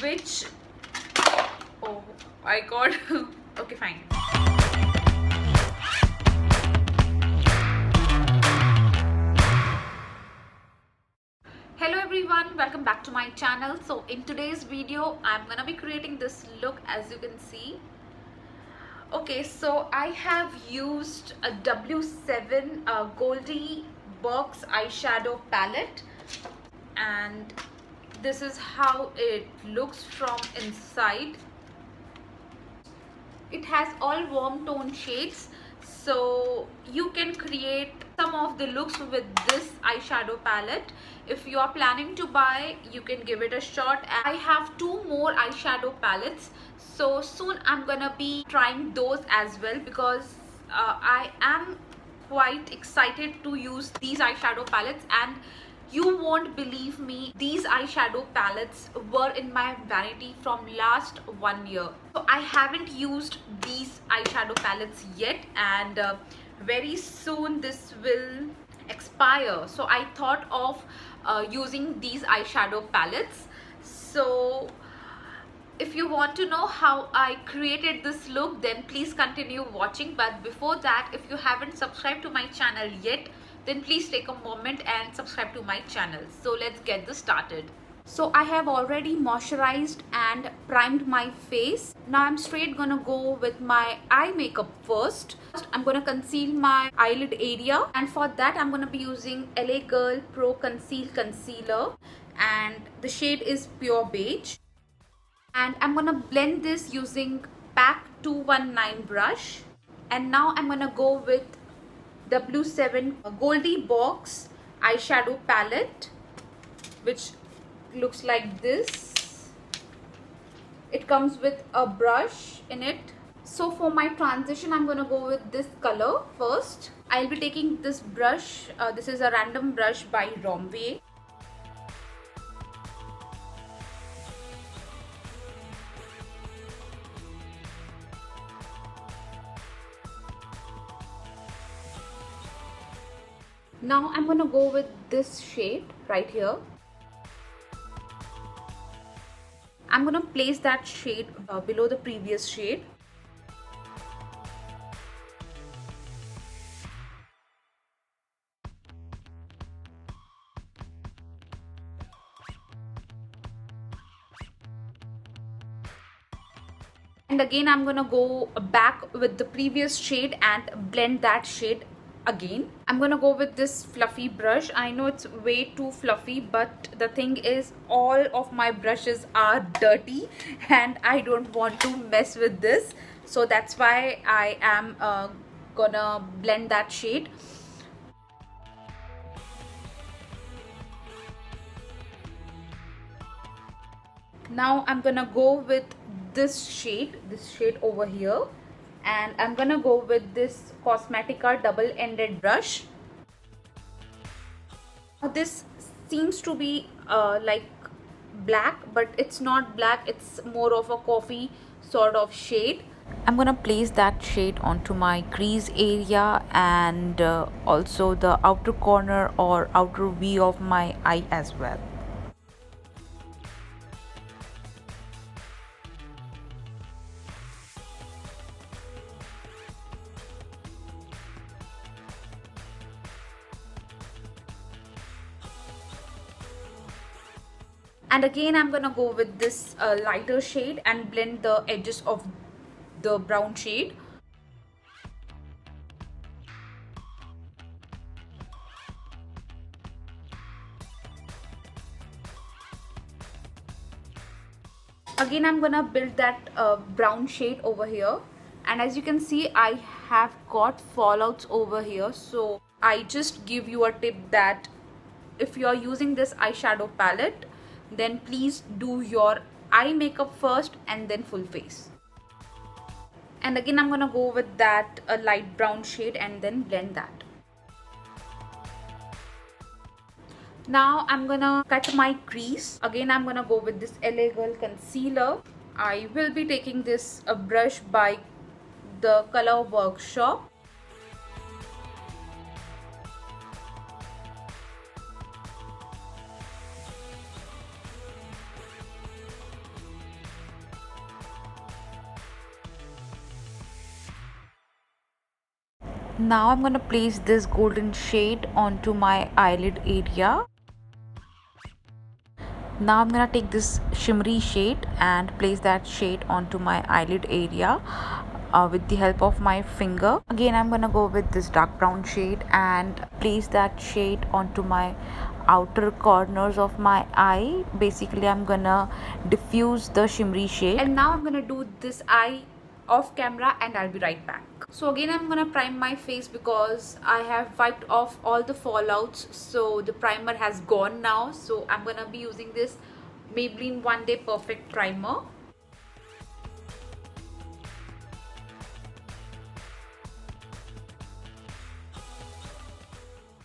which, oh my god. Okay, fine. Hello everyone, welcome back to my channel. So in today's video I'm gonna be creating this look, as you can see. Okay, so I have used a W7 Goldie Box eyeshadow palette, and this is how it looks from inside. It has all warm tone shades, so you can create some of the looks with this eyeshadow palette. If you are planning to buy, you can give it a shot. I have two more eyeshadow palettes, so soon I'm gonna be trying those as well, because I am quite excited to use these eyeshadow palettes. And you won't believe me, these eyeshadow palettes were in my vanity from last 1 year. So I haven't used these eyeshadow palettes yet, and very soon this will expire. So I thought of using these eyeshadow palettes. So if you want to know how I created this look, then please continue watching. But before that, if you haven't subscribed to my channel yet, then please take a moment and subscribe to my channel. So let's get this started. So I have already moisturized and primed my face. Now I'm straight gonna go with my eye makeup first. I'm gonna conceal my eyelid area, and for that I'm gonna be using LA Girl Pro Conceal Concealer, and the shade is Pure Beige. And I'm gonna blend this using PAC 219 brush. And now I'm gonna go with W7 Goldie Box eyeshadow palette, which looks like this. It comes with a brush in it. So for my transition, I'm gonna go with this color first. I'll be taking this brush. This is a random brush by Romwe. Now I'm gonna go with this shade right here. I'm gonna place that shade below the previous shade. And again I'm gonna go back with the previous shade and blend that shade again. I'm gonna go with this fluffy brush. I know it's way too fluffy, but the thing is, all of my brushes are dirty and I don't want to mess with this. So that's why I am gonna blend that shade. Now I'm gonna go with this shade over here, and I'm gonna go with this Cosmetica double-ended brush. This seems to be like black, but it's not black, it's more of a coffee sort of shade. I'm gonna place that shade onto my crease area, and also the outer corner or outer V of my eye as well. And again I'm gonna go with this lighter shade and blend the edges of the brown shade. Again I'm gonna build that brown shade over here, and as you can see I have got fallouts over here. So I just give you a tip that if you are using this eyeshadow palette, then please do your eye makeup first and then full face. And again I'm gonna go with that light brown shade and then blend that. Now I'm gonna cut my crease. Again I'm gonna go with this LA Girl concealer. I will be taking this brush by the Color Workshop. Now I'm gonna place this golden shade onto my eyelid area. Now I'm gonna take this shimmery shade and place that shade onto my eyelid area with the help of my finger. Again, I'm gonna go with this dark brown shade and place that shade onto my outer corners of my eye. Basically, I'm gonna diffuse the shimmery shade. And now I'm gonna do this eye off camera and I'll be right back. So again, I'm gonna prime my face because I have wiped off all the fallouts, so the primer has gone now. So I'm gonna be using this Maybelline One Day Perfect Primer.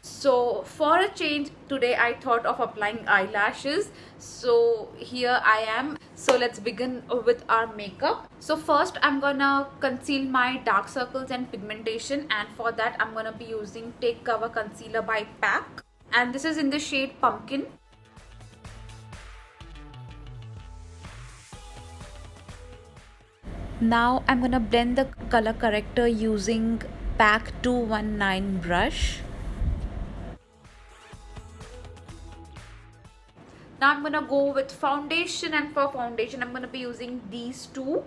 So for a change, today I thought of applying eyelashes. So here I am. So let's begin with our makeup. So first I'm gonna conceal my dark circles and pigmentation, and for that I'm gonna be using Take Cover Concealer by PAC, and this is in the shade Pumpkin. Now I'm gonna blend the color corrector using PAC 219 brush. Now I'm gonna go with foundation, and for foundation I'm gonna be using these two.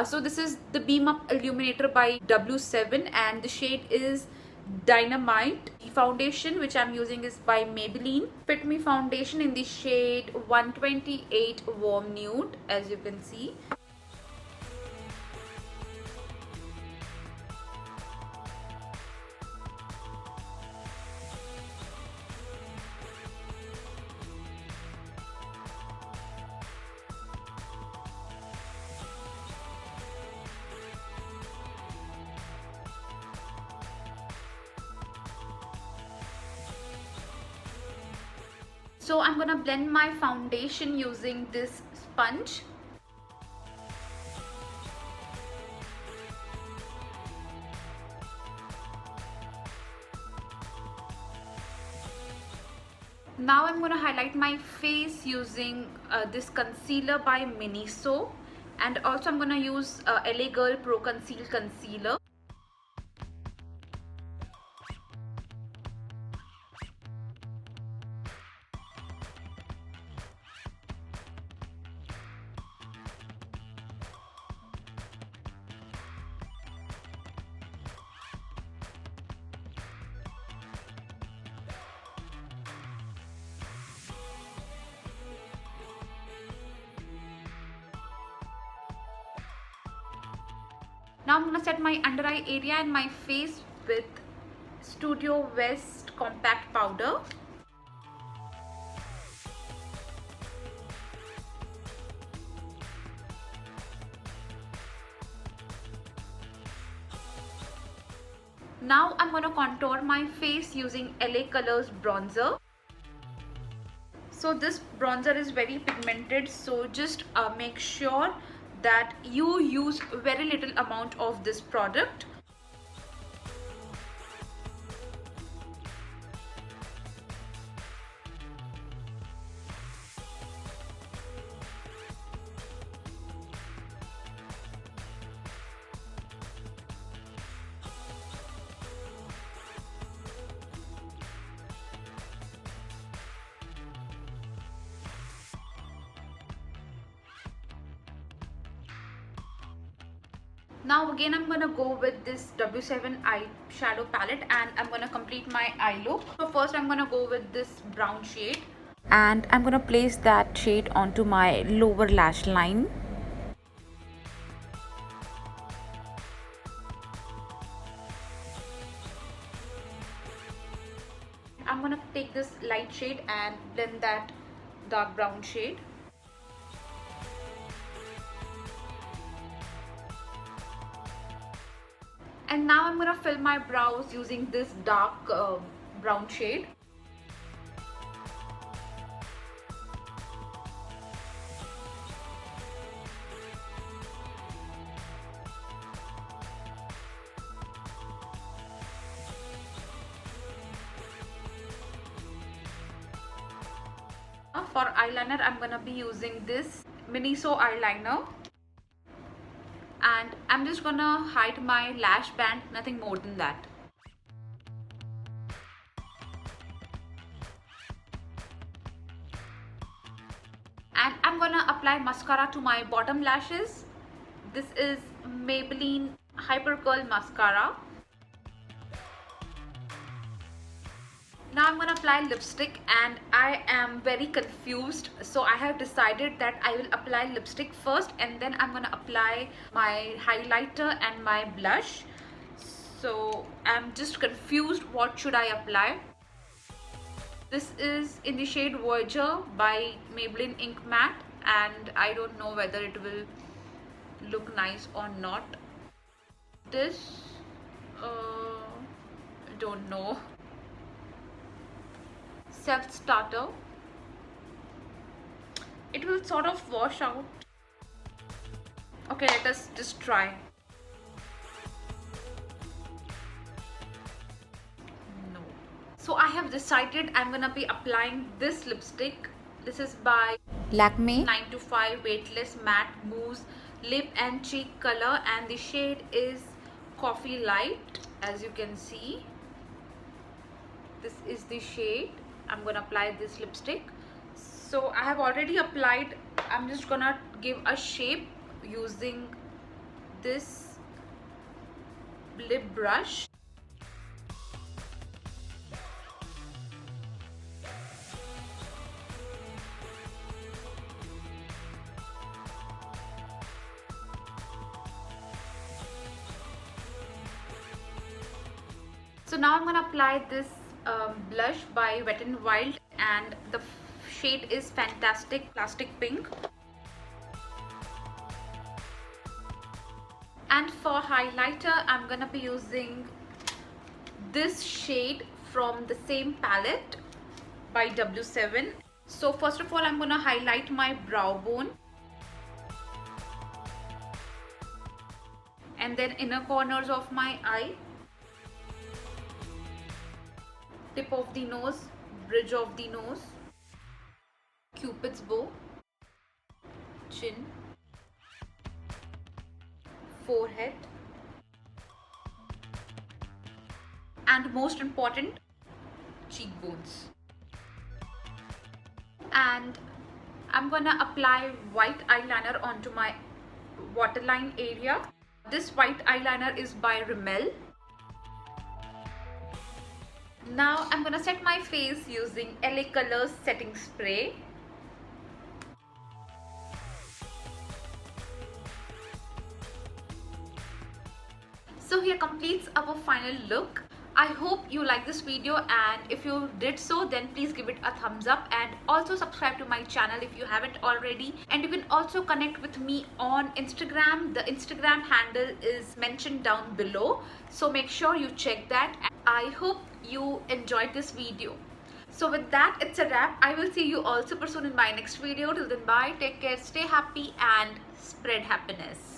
So this is the Beam Up Illuminator by W7 and the shade is Dynamite. The foundation which I'm using is by Maybelline Fit Me foundation in the shade 128 Warm Nude, as you can see. So I'm gonna blend my foundation using this sponge. Now I'm gonna highlight my face using this concealer by Miniso, and also I'm gonna use LA Girl Pro Conceal Concealer. Now I'm gonna set my under eye area and my face with Studio West Compact Powder. Now I'm gonna contour my face using LA Colors bronzer. So this bronzer is very pigmented, so just make sure that you use very little amount of this product. Now again I'm gonna go with this W7 eyeshadow palette and I'm gonna complete my eye look. So first I'm gonna go with this brown shade and I'm gonna place that shade onto my lower lash line. I'm gonna take this light shade and blend that dark brown shade. And now I'm gonna fill my brows using this dark brown shade. For eyeliner, I'm gonna be using this Miniso eyeliner. And I'm just gonna hide my lash band, nothing more than that. I'm gonna apply mascara to my bottom lashes. This is Maybelline Hyper Curl Mascara. Now I'm gonna apply lipstick, and I am very confused, so I have decided that I will apply lipstick first and then I'm gonna apply my highlighter and my blush. So I'm just confused, what should I apply? This is in the shade Voyager by Maybelline Ink Matte, and I don't know whether it will look nice or not. This don't know. Self starter, it will sort of wash out. Okay, let us just try. No. So I have decided I'm gonna be applying this lipstick. This is by Lakme 9 to 5 Weightless Matte Mousse Lip and Cheek Color, and the shade is Coffee Light. As you can see, this is the shade. I'm gonna apply this lipstick. So I have already applied. I'm just gonna give a shape using this lip brush. So now I'm gonna apply this blush by Wet n Wild, and the shade is Fantastic Plastic Pink. And for highlighter, I'm gonna be using this shade from the same palette by W7. So first of all, I'm gonna highlight my brow bone, and then inner corners of my eye, tip of the nose, bridge of the nose, Cupid's bow, chin, forehead, and most important, cheekbones. And I'm gonna apply white eyeliner onto my waterline area. This white eyeliner is by Rimmel. Now I'm gonna set my face using LA Colors setting spray. So here completes our final look. I hope you like this video, and if you did so, then please give it a thumbs up, and also subscribe to my channel if you haven't already. And you can also connect with me on Instagram. The Instagram handle is mentioned down below, so make sure you check that. I hope you enjoyed this video. So with that, it's a wrap. I will see you all super soon in my next video. Till then, bye, take care, stay happy, and spread happiness.